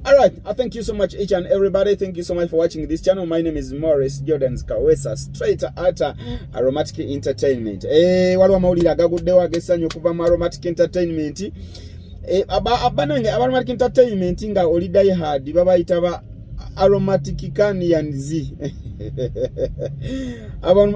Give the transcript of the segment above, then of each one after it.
Alright, I thank you so much each and everybody. Thank you so much for watching this channel. My name is Morris Jordan Kawesa, straight at Aromatic Entertainment. Waliwo amawulire agaguddewo agesanyu okuva mu Aromatic Entertainment. Abanange Aromatic Entertainment nga oli die hard babayita ba Aromatic Kanians.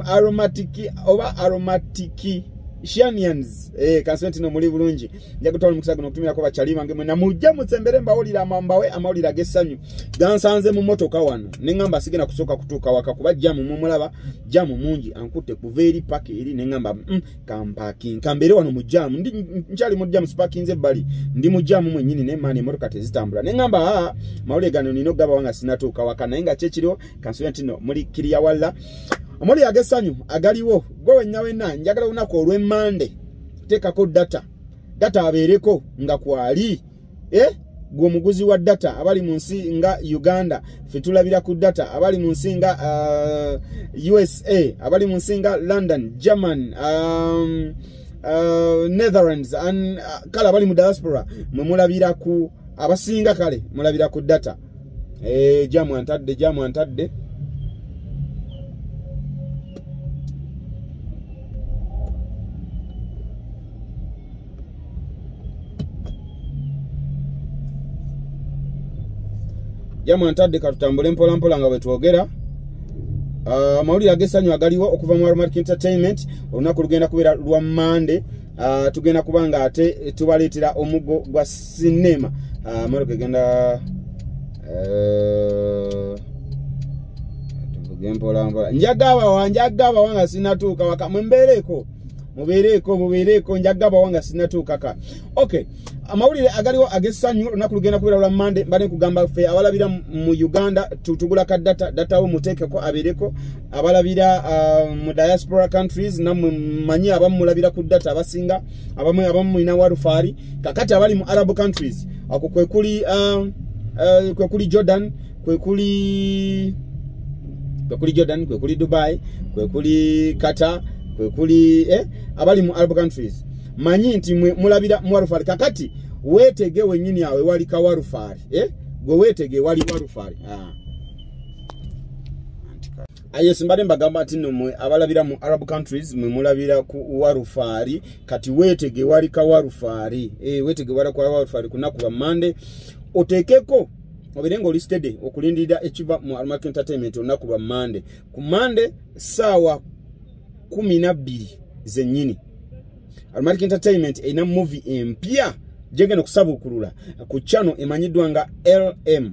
Aromatic oba Aromatic Shanians kansenti no muli bulungi njagutwala mukisago nokutumira ko bachali bange mwe namujja mutsembere mbawulira amambawe amawulira gesanyu gansanze mu motoka wano nengamba sigena kusoka kutuka wakakuba jamu mumulaba jamu mungi ankutte kuveri park eri nengamba parking kambere wano mu jamu ndi nchali mu jamu parking ze bali ndi mu jamu mwenyini ne mani motoka tezitambula nengamba mawulire gano nino gaba wanga sinatuka wakana enga chechiro kansenti no muli kiriya walla amoli agesanyu agaliwo gwe nyawe na njagala unako olwe Monday tekako data abereko nga kwali gwe muguzi wa data abali munsi nga Uganda fitulabira ku data abali munsi nga USA abali munsi nga London German Netherlands and kala abali mu diaspora mulabira ku abasinga kale mulabira ku data jamu antadde Jamu antadde katutambule mpola nga wetwogera mawulire agesanyu agaliwo okuva mu Aromatic Entertainment olunaku lugenda kubeera lwa Monday tugenda kubanga ate tubaleetera omuggo gwa sinema maloke genda tuvuge mpola njagaba wanga sinatuuka waka mubeereko njagaba wanga sinatuuka ka okay amawulire agaliwo agesanyu olunaku lugenda kubeera lwa Monday mbadde kugamba ffe abalabira mu Uganda tutugula ka data wo muteekeko abeereko abalabira mu diaspora countries namwe manyi abamulabira ku data abasinga abamu ina warufari kakati abali mu Arab countries ako kwe kuli Jordan kwe kuli Dubai kwe kuli Qatar kwe kuli abali mu Arab countries manyi nti mulabira mu warufari kakati wetege wenyini yawe wali ka warufari gwe wetege wali warufari yes mbade mbagamba ati no abalabira mu Arab countries mulabira ku warufari kati wetege wali ka warufari wetege wali ka warufari kunaku ba Monday otekeko obirengo listed okulindira ekiva mu Aromatic Entertainment onaku ba Monday ku Monday sawa 12 zenyini Aromatic Entertainment ina movie empya jengeno kusabukulula ku channel emanyidwa nga LM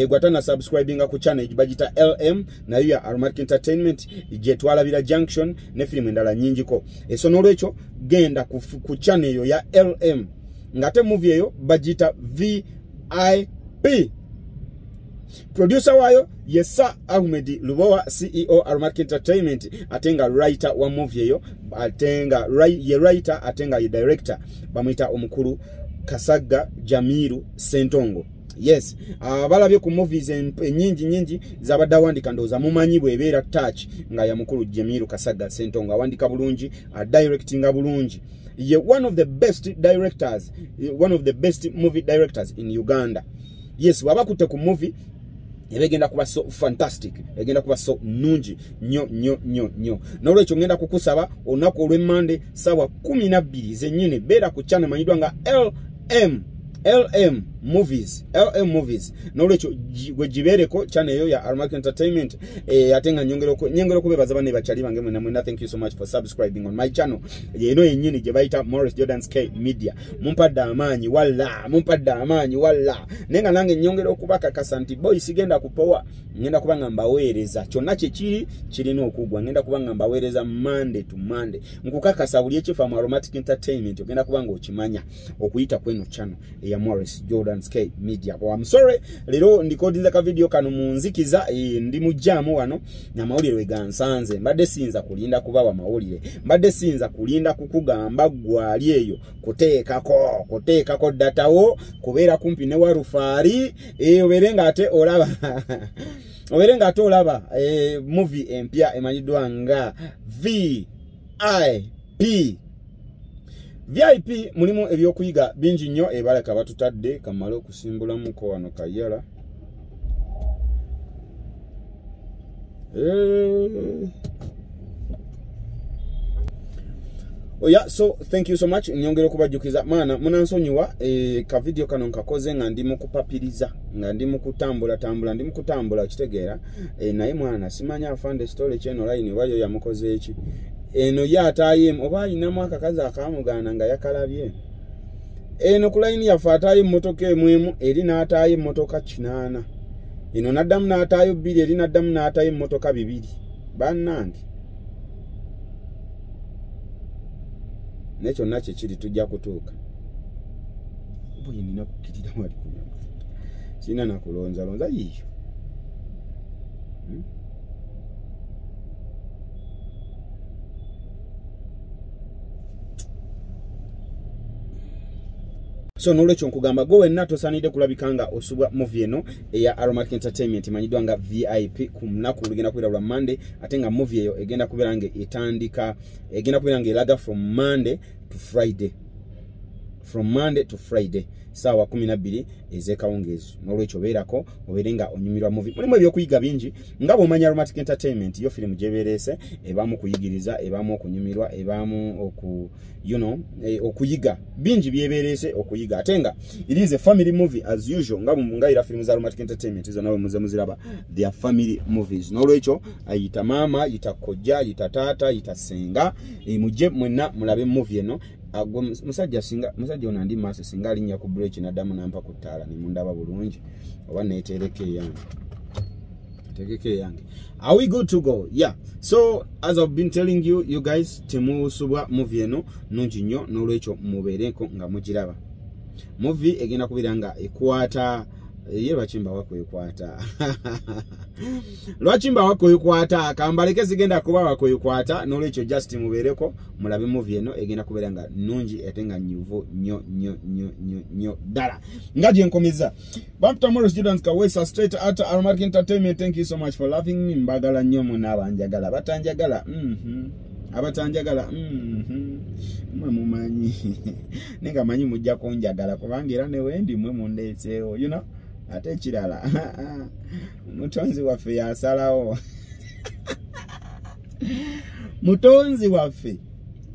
gwatana subscribinga ku channel ejibajita LM na ya Aromatic Entertainment je twalabira junction ne film endala nyingi ko so nolwecho genda ku channel yo ya LM ngate movie yo bajita VIP producer wayo Yesa Ahmed Lubowa CEO Aromatic Entertainment atenga writer wa movie yo atenga writer atenga director bamwita omukuru Kasaga Jamiru Sentongo yes balabye ku movies nyingi zabadawandika ndoza mumanyi bwebera touch nga ya mukuru Jamiru Kasaga Sentongo awandika bulungi directinga bulungi ye one of the best directors one of the best movie directors in Uganda yes wabakute ku movie ebegenda kuba so fantastic egenda kuba so nungi nyo nolwecho ngenda kukusaba onako olwe Monday sawa 12 zenyine bera ku channel manyidwa nga LM movies nolwecho gwejibereko channel yo ya Aromatic Entertainment atenga nyongero kubebaza bane bachali bange mwena thank you so much for subscribing on my channel yeno yenyini je bayita Morris Jordan K Media mumpadda amanyi walla nenga nange nyongero kubaka kasanti boy sigenda kupowa ngenda kubanga mbawereza kyonna kirina okugwa ngenda kubanga mbawereza Monday to Monday nkukakasa buli ekifa mu Aromatic Entertainment ogenda kubanga okimanya okuyita kweno channel ya Morris Jordan K Media. I'm sorry lero ndikodinza ka video kano munzikiza ndi mujamu wano na mawulire wegansanze mbadde sinza kulinda kubawa mawulire mbadde sinza kulinda kukugamba gwali eyo kuteekako data wo kubeera kumpi ne warufari oberenga ate olaba movie empya emanyidwa nga VIP VIP mulimu ebyokuyiga bingi nnyo ebaleka batutadde kamale okusimbulamuko wano kayala. Oh yeah, so thank you so much. Nyongero kubajukiza maana munansonyiwa ka video kano nkakoze nga ndi mukupapiriza nga ndi mukutambula kitegeera naye mwana simanya afande story channel line wayo yamukoze eki eno yataye oba ina mwaka kaza akamugana nga yakalabye eno ku line yafataye motoka emwemu eri nataye motoka 8 ino naddamu nataye 2 eri naddamu nataye motoka 2 bannange necho nache chiri tujja kutuuka boye nina kukirira wali kunya sina nakulonza yiyo So nolecho nkugamba go wenna tosanide kulabikanga osubwa movie eno eya Aromatic Entertainment manyidwa nga VIP kumnaku lugenda kubira lwa Monday atenga movie eyo egenda kubira nge etandika egenda kubira nge elaga from Monday to Friday sawa 12 ezekawongezo nolecho berako oberenga onyumirwa movie mulimu ebyokuyiga bingi ngabo manya Aromatic Entertainment yo film jeberese ebamu kuyigiriza ebamu okunyumirwa ebamu okuyiga bingi byeberese okuyiga atenga it is a family movie as usual ngabo mungaira film za Aromatic Entertainment izo nawe muze muziraba they are family movies nolecho ayita mama yita koja yita tata yita senga muje mwenna mulabe movie eno agwo musajja onandi maso singa alinya ku break na damu nampa kutala ni mundaba bulungi oba netereke yange. Are we good to go? Yeah. So as I've been telling you guys temu subwa movie eno nungi nnyo nolwecho mubereko nga mugiraba movie egenda kubiranga ekwata lwachimba wako ekwata kambaleke zigenda kuba wako ekwata nolwecho just mubereko mulabe movie eno egenda kuberanga nungi etenga nyuvo nyo dala ngaje nkomiza Bump tomorrow students ka wesa straight at Aromatic Entertainment. Thank you so much for loving me mbagala nnyo muna abanjagala batanjagala abatanjagala mwe mumanyi ninga manyi mujja kunjagala kubangira ne wendi mwe mundeetseewo ate kirala mutonzi waffe yasalawo mutonzi waffe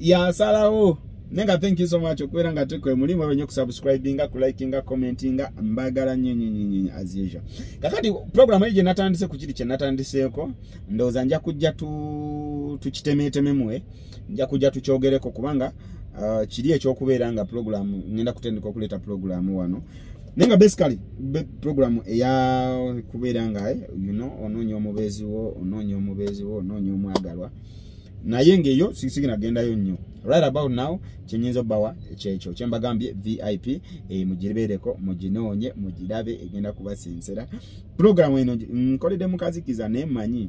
yasalawo nenga thank you so much okwera nga tukwe mulimu abenye kusubscribinga kulikinga commentinga mbagala nnyo as usual kakati program eje natandise ku kiri kye natandiseeko ndoza nja kujja tukitemetememwe nja kujja tukyogereko kubanga kiri ekyokubeera nga program ngenda kutendeka okuleta program wano nenga basically program ya kubeera nga ononyo omubeziwo ononyo omwagalwa naye ngeyo sisigina gendayo nnyo right about now chenyizo bawa checho chembagambye VIP mugirebereko muginoonye mugirabe egenda kubasinsera program eno nkolede mukazikiza ne manyi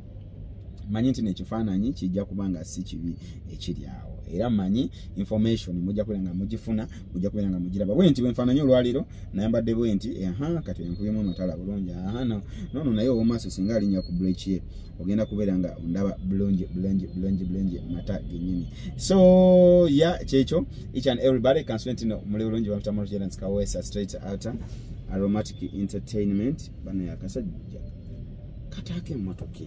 nti nekifaananyi kijja kubanga si kibi ekiri awo era manyi information mujja kulanga mugifuna mujja kulanga mugiraba bwenti bwenfaananyi olwaliro nayambadde bwenti kati enkuyemu amatala bulungi no naye omaso singa alinya ku break ye ogenda kuberanga ndaba bulungi mata genyini so yeah checho each and everybody can swentino muli bulungi wa mtamoro Jelans Kawesa straight out Aromatic Entertainment bano yakasajja katake motoke